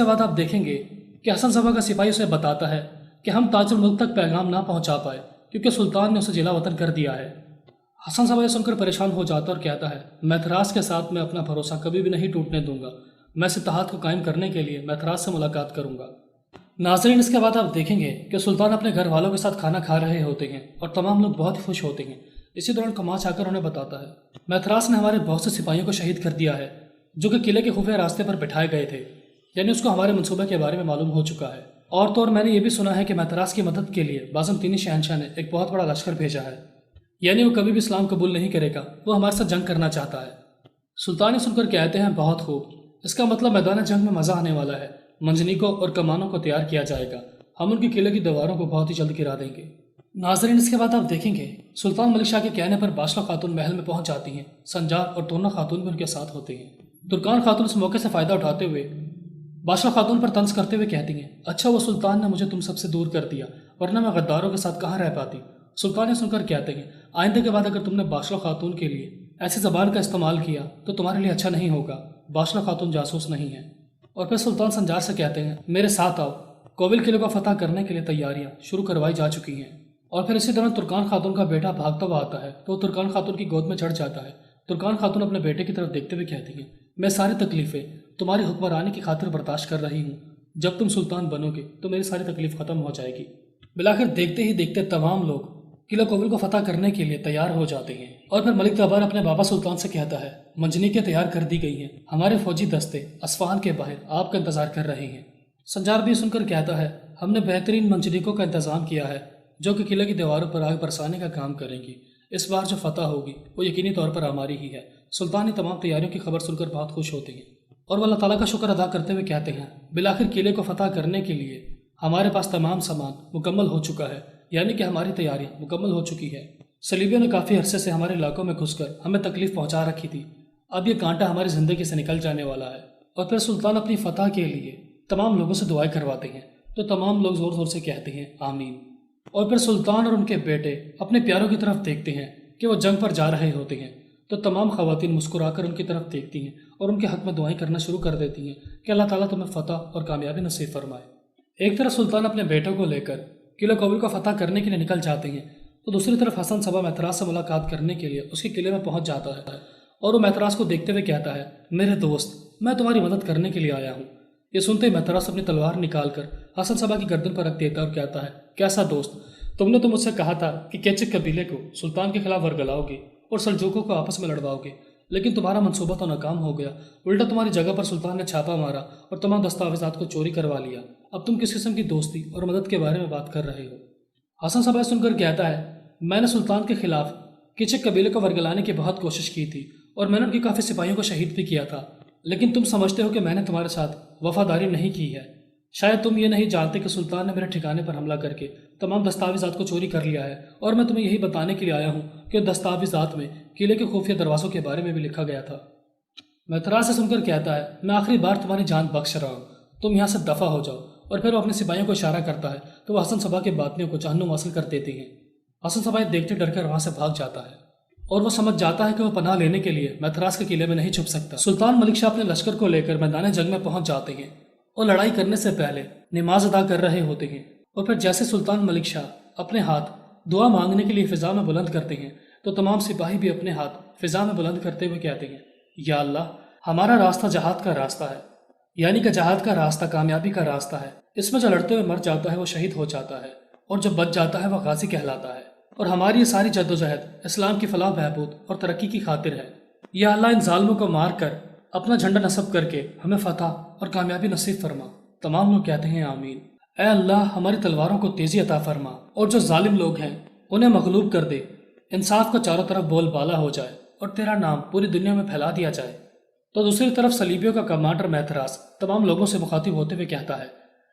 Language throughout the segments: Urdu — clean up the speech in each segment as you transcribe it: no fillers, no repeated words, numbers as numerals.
بعد آپ دیکھیں گے کہ حسن صبا کا سپاہی اسے بتاتا ہے کہ ہم تاج الملک تک پیغام نہ پہنچا پائے کیونکہ سلطان نے اسے جلا وطن کر دیا ہے۔ حسن صبا یہ سن کر پریشان ہو جاتا اور کہتا ہے میتھراس کے ساتھ میں اپنا بھروسہ کبھی بھی نہیں ٹوٹنے دوں گا، میں اس اتحاد کو قائم کرنے کے لیے میتھراس سے ملاقات کروں گا۔ ناظرین، اس کے بعد آپ دیکھیں گے کہ سلطان اپنے گھر والوں کے ساتھ کھانا کھا رہے ہوتے ہیں اور تمام لوگ بہت خوش ہوتے ہیں۔ اسی دوران کماچ آ کر انہیں بتاتا ہے میتھراس نے ہمارے بہت سے سپاہیوں کو شہید کر دیا ہے جو کہ قلعے کے خفیہ راستے پر بٹھائے گئے تھے، یعنی اس کو ہمارے منصوبے کے بارے میں معلوم ہو چکا ہے۔ اور تو اور میں نے یہ بھی سنا ہے کہ میتھراس کی مدد کے لیے بازنطینی شہنشاہ نے ایک بہت بڑا لشکر بھیجا ہے، یعنی وہ کبھی بھی اسلام قبول نہیں کرے گا، وہ ہمارے ساتھ جنگ کرنا چاہتا ہے۔ سلطان یہ سن کر کہتے ہیں بہت خوب، اس کا مطلب میدان جنگ میں مزہ آنے والا ہے، منجنیکوں اور کمانوں کو تیار کیا جائے گا، ہم ان کی قلعے کی دیواروں کو بہت ہی جلد گرا دیں گے۔ ناظرین، اس کے بعد آپ دیکھیں گے سلطان ملک شاہ کے کہنے پر باشلا خاتون محل میں پہنچ جاتی ہیں، سنجار اور تورنا خاتون بھی ان کے ساتھ ہوتے ہیں۔ ترکان خاتون اس موقع سے فائدہ اٹھاتے ہوئے باشلا خاتون پر طنز کرتے ہوئے کہتی ہیں اچھا وہ سلطان نے مجھے تم سب سے دور کر دیا، ورنہ میں غداروں کے ساتھ کہاں رہ پاتی۔ سلطان نے سن کر کہتے ہیں آئندے کے بعد اگر تم نے باشلا خاتون کے لیے ایسی زبان کا استعمال کیا تو تمہارے لیے اچھا نہیں ہوگا، باشلا خاتون جاسوس نہیں ہے۔ اور پھر سلطان سنجار سے کہتے ہیں میرے ساتھ آؤ، کوول قلعے کو فتح کرنے کے لیے تیاریاں شروع کروائی جا چکی ہیں۔ اور پھر اسی دوران ترکان خاتون کا بیٹا بھاگتا ہوا آتا ہے تو وہ ترکان خاتون کی گود میں چڑھ جاتا ہے۔ ترکان خاتون اپنے بیٹے کی طرف دیکھتے ہوئے کہتی ہیں میں ساری تکلیفیں تمہاری حکمرانی کی خاطر برداشت کر رہی ہوں، جب تم سلطان بنو گے تو میری ساری تکلیف ختم ہو جائے گی۔ بالآخر دیکھتے ہی دیکھتے تمام لوگ قلعہ کوول کو فتح کرنے کے لیے تیار ہو جاتے ہیں۔ اور پھر ملک دربار اپنے بابا سلطان سے کہتا ہے منجنیکیں تیار کر دی گئی ہیں، ہمارے فوجی دستے اصفہان کے باہر آپ کا انتظار کر رہے ہیں۔ سنجار بھی سن کر کہتا ہے ہم نے بہترین منجنیکوں کا انتظام کیا ہے جو کہ قلعے کی دیواروں پر آگ برسانے کا کام کریں گی، اس بار جو فتح ہوگی وہ یقینی طور پر ہماری ہی ہے۔ سلطان نے تمام تیاریوں کی خبر سن کر بہت خوش ہوتے ہیں اور وہ اللہ تعالیٰ کا شکر ادا کرتے ہوئے کہتے ہیں بالآخر قلعے کو فتح کرنے کے لیے ہمارے پاس تمام سامان مکمل ہو چکا ہے، یعنی کہ ہماری تیاریاں مکمل ہو چکی ہے۔ صلیبیوں نے کافی عرصے سے ہمارے علاقوں میں گھس کر ہمیں تکلیف پہنچا رکھی تھی، اب یہ کانٹا ہماری زندگی سے نکل جانے والا ہے۔ اور پھر سلطان اپنی فتح کے لیے تمام لوگوں سے دعائیں کرواتے ہیں تو تمام لوگ زور زور سے کہتے ہیں آمین۔ اور پھر سلطان اور ان کے بیٹے اپنے پیاروں کی طرف دیکھتے ہیں کہ وہ جنگ پر جا رہے ہوتے ہیں تو تمام خواتین مسکرا کر ان کی طرف دیکھتی ہیں اور ان کے حق میں دعائیں کرنا شروع کر دیتی ہیں کہ اللہ تعالیٰ تمہیں فتح اور کامیابی نصیب فرمائے۔ ایک طرف سلطان اپنے بیٹوں کو لے کر قلعہ کوول کو فتح کرنے کے لیے نکل جاتے ہیں تو دوسری طرف حسن صبا میتھراس سے ملاقات کرنے کے لیے اس کے قلعے میں پہنچ جاتا ہے اور وہ میتھراس کو دیکھتے ہوئے کہتا ہے میرے دوست، میں تمہاری مدد کرنے کے لیے آیا ہوں۔ یہ سنتے ہی میتھراس اپنی تلوار نکال کر حسن صبا کی گردن پر رکھ دیتا اور کہتا ہے کیسا دوست، تم نے تو مجھ سے کہا تھا کہ کیچک قبیلے کو سلطان کے خلاف ورگلاؤ گے اور سلجوقوں کو آپس میں لڑواؤ گے، لیکن تمہارا منصوبہ تو ناکام ہو گیا، الٹا تمہاری جگہ پر سلطان نے چھاپا مارا اور تمام دستاویزات کو چوری کروا لیا۔ اب تم کس قسم کی دوستی اور مدد کے بارے میں بات کر رہے ہو؟ حسن صبا سن کر کہتا ہے میں نے سلطان کے خلاف کیچک قبیلے کو ورگلانے کی بہت کوشش کی تھی اور میں نے ان کی کافی سپاہیوں کو شہید بھی کیا تھا، لیکن تم سمجھتے ہو کہ میں نے تمہارے ساتھ وفاداری نہیں کی ہے۔ شاید تم یہ نہیں جانتے کہ سلطان نے میرے ٹھکانے پر حملہ کر کے تمام دستاویزات کو چوری کر لیا ہے، اور میں تمہیں یہی بتانے کے لیے آیا ہوں کہ دستاویزات میں قلعے کے خفیہ دروازوں کے بارے میں بھی لکھا گیا تھا۔ میتھراس سے سن کر کہتا ہے میں آخری بار تمہاری جان بخش رہا ہوں، تم یہاں سے دفع ہو جاؤ۔ اور پھر وہ اپنے سپاہیوں کو اشارہ کرتا ہے تو وہ حسن صبا کے باطنیوں کو جہنم حاصل کر دیتے ہیں۔ حسن صبا دیکھتے ڈر کر وہاں سے بھاگ جاتا ہے اور وہ سمجھ جاتا ہے کہ وہ پناہ لینے کے لیے میتھراس کے قلعے میں نہیں چھپ سکتا۔ سلطان ملک شاہ اپنے لشکر کو لے کر میدان جنگ میں پہنچ جاتے ہیں اور لڑائی کرنے سے پہلے نماز ادا کر رہے ہوتے ہیں۔ اور پھر جیسے سلطان ملک شاہ اپنے ہاتھ دعا مانگنے کے لیے فضا میں بلند کرتے ہیں تو تمام سپاہی بھی اپنے ہاتھ فضا میں بلند کرتے ہوئے کہتے ہیں یا اللہ، ہمارا راستہ جہاد کا راستہ ہے، یعنی کہ جہاد کا راستہ کامیابی کا راستہ ہے، اس میں جو لڑتے ہوئے مر جاتا ہے وہ شہید ہو جاتا ہے اور جو بچ جاتا ہے وہ غازی کہلاتا ہے، اور ہماری یہ ساری جد و جہد اسلام کی فلاح بہبود اور ترقی کی خاطر ہے۔ یا اللہ، ان ظالموں کو مار کر اپنا جھنڈا نصب کر کے ہمیں فتح اور کامیابی نصیب فرما۔ تمام لوگ کہتے ہیں آمین۔ اے اللہ، ہماری تلواروں کو تیزی عطا فرما اور جو ظالم لوگ ہیں انہیں مغلوب کر دے، انصاف کا چاروں طرف بول بالا ہو جائے اور تیرا نام پوری دنیا میں پھیلا دیا جائے۔ تو دوسری طرف صلیبیوں کا کمانڈر میتھراس تمام لوگوں سے مخاطب ہوتے ہوئے کہتا ہے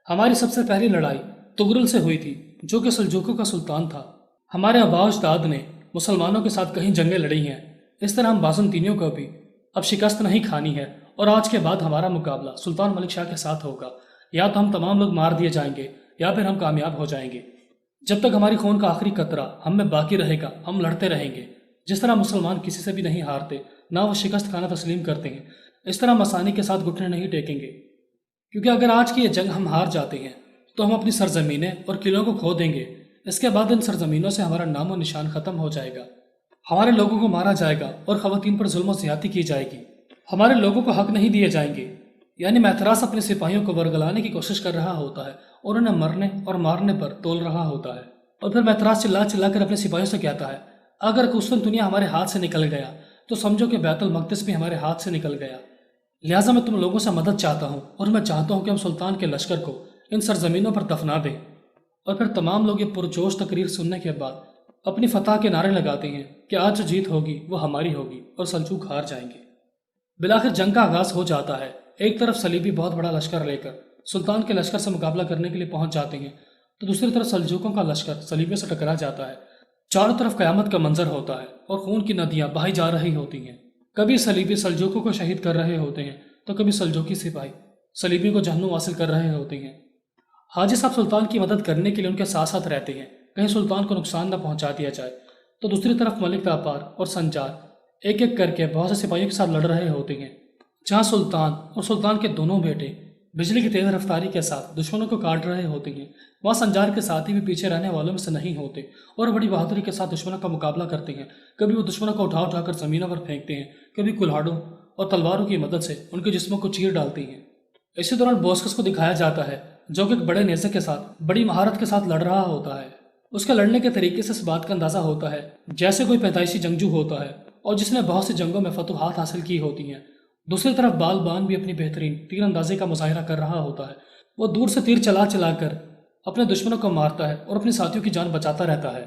ہماری سب سے پہلی لڑائی تغرل سے ہوئی تھی جو کہ سلجوقوں کا سلطان تھا۔ ہمارے آباء و اجداد نے مسلمانوں کے ساتھ کہیں جنگیں لڑی ہیں، اس طرح ہم بازنطینیوں کو بھی اب شکست نہیں کھانی ہے، اور آج کے بعد ہمارا مقابلہ سلطان ملک شاہ کے ساتھ ہوگا۔ یا تو ہم تمام لوگ مار دیے جائیں گے یا پھر ہم کامیاب ہو جائیں گے۔ جب تک ہماری خون کا آخری قطرہ ہم میں باقی رہے گا ہم لڑتے رہیں گے۔ جس طرح مسلمان کسی سے بھی نہیں ہارتے، نہ وہ شکست کھانا تسلیم کرتے ہیں، اس طرح مسانی کے ساتھ گھٹنے نہیں ٹیکیں گے۔ کیونکہ اگر آج کی یہ جنگ ہم ہار جاتے ہیں تو ہم اپنی سرزمینیں اور قلعوں کو کھو دیں گے۔ اس کے بعد ان سرزمینوں سے ہمارا نام و نشان ختم ہو جائے گا، ہمارے لوگوں کو مارا جائے گا اور خواتین پر ظلم و زیادتی کی جائے گی، ہمارے لوگوں کو حق نہیں دیے جائیں گے۔ یعنی میتھراس اپنے سپاہیوں کو ورگلانے کی کوشش کر رہا ہوتا ہے اور انہیں مرنے اور مارنے پر تول رہا ہوتا ہے۔ اور پھر میتھراس چلا چلا کر اپنے سپاہیوں سے کہتا ہے، اگر قسطنطنیہ ہمارے ہاتھ سے نکل گیا تو سمجھو کہ بیت المقدس بھی ہمارے ہاتھ سے نکل گیا۔ لہٰذا میں تم لوگوں سے مدد چاہتا ہوں اور میں چاہتا ہوں کہ ہم سلطان کے لشکر کو ان سرزمینوں پر دفنا دیں۔ اور پھر تمام لوگ یہ پرجوش تقریر سننے کے بعد اپنی فتح کے نعرے لگاتے ہیں کہ آج جو جیت ہوگی وہ ہماری ہوگی اور سلجوق ہار جائیں گے۔ بالآخر جنگ کا آغاز ہو جاتا ہے۔ ایک طرف صلیبی بہت بڑا لشکر لے کر سلطان کے لشکر سے مقابلہ کرنے کے لیے پہنچ جاتے ہیں، تو دوسری طرف سلجوقوں کا لشکر صلیبیوں سے ٹکرا جاتا ہے۔ چاروں طرف قیامت کا منظر ہوتا ہے اور خون کی ندیاں بہائی جا رہی ہوتی ہیں۔ کبھی صلیبی سلجوقوں کو شہید کر رہے ہوتے ہیں تو کبھی سلجوقی سپاہی صلیبیوں کو جہنم حاصل کر رہے ہوتے ہیں۔ حاجی صاحب سلطان کی مدد کرنے کے لیے ان کے ساتھ ساتھ رہتے ہیں، کہیں سلطان کو نقصان نہ پہنچا دیا جائے۔ تو دوسری طرف ملک تاپار اور سنجار ایک ایک کر کے بہت سے سپاہیوں کے ساتھ لڑ رہے ہوتے ہیں۔ جہاں سلطان اور سلطان کے دونوں بیٹے بجلی کی تیز رفتاری کے ساتھ دشمنوں کو کاٹ رہے ہوتے ہیں، وہاں سنجار کے ساتھی بھی پیچھے رہنے والوں میں سے نہیں ہوتے اور بڑی بہادری کے ساتھ دشمنوں کا مقابلہ کرتے ہیں۔ کبھی وہ دشمنوں کو اٹھا کر زمینوں پر پھینکتے ہیں، کبھی کلہاڑوں اور تلواروں کی مدد سے ان کے جسموں کو چیر ڈالتے ہیں۔ اسی دوران بوسکس کو دکھایا جاتا ہے جو کہ ایک بڑے نیزے کے ساتھ بڑی مہارت کے ساتھ لڑ رہا ہوتا ہے۔ اس کے لڑنے کے طریقے سے اس بات کا اندازہ ہوتا ہے جیسے کوئی پیدائشی جنگجو ہوتا ہے اور جس نے بہت سی جنگوں میں فتوحات حاصل کی ہوتی ہیں۔ دوسری طرف بال بان بھی اپنی بہترین تیر اندازی کا مظاہرہ کر رہا ہوتا ہے۔ وہ دور سے تیر چلا چلا کر اپنے دشمنوں کو مارتا ہے اور اپنے ساتھیوں کی جان بچاتا رہتا ہے۔